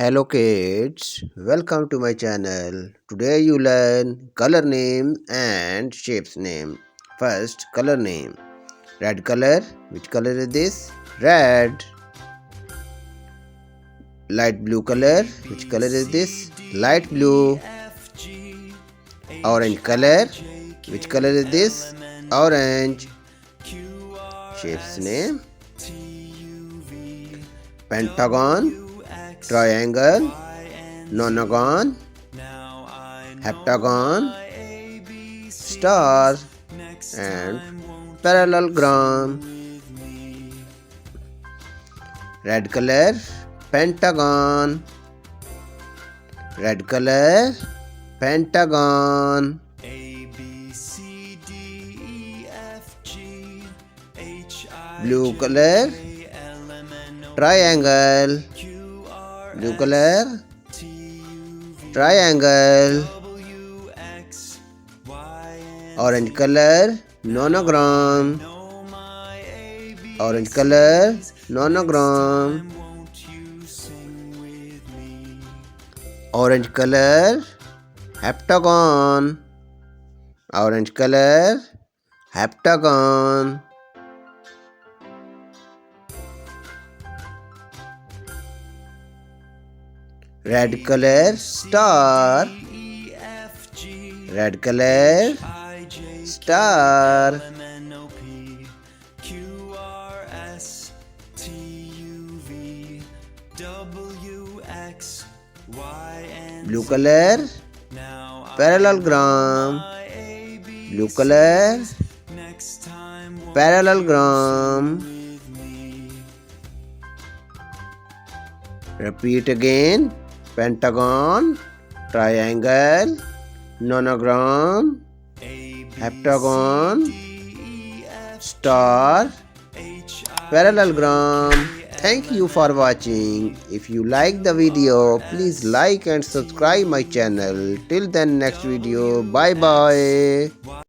Hello kids, welcome to my channel. Today you learn color name and shapes name. First, color name. Red color. Which color is this? Red. Light blue color. Which color is this? Light blue. Orange color. Which color is this? Orange. Shapes name. Pentagon, triangle, nonagon, heptagon, star, and parallelogram. Red color, pentagon. Red color, pentagon. Blue color, triangle. Blue color, triangle. Orange color, nonogram. Orange color, nonogram. Orange color, heptagon. Orange color, heptagon. Red color, star. Red color, star. Blue color, parallelogram. Blue color, parallelogram. Repeat again. Pentagon, triangle, nonogram, heptagon, star, parallelogram. Thank you for watching. If you like the video, please like and subscribe my channel. Till then, next video. Bye bye.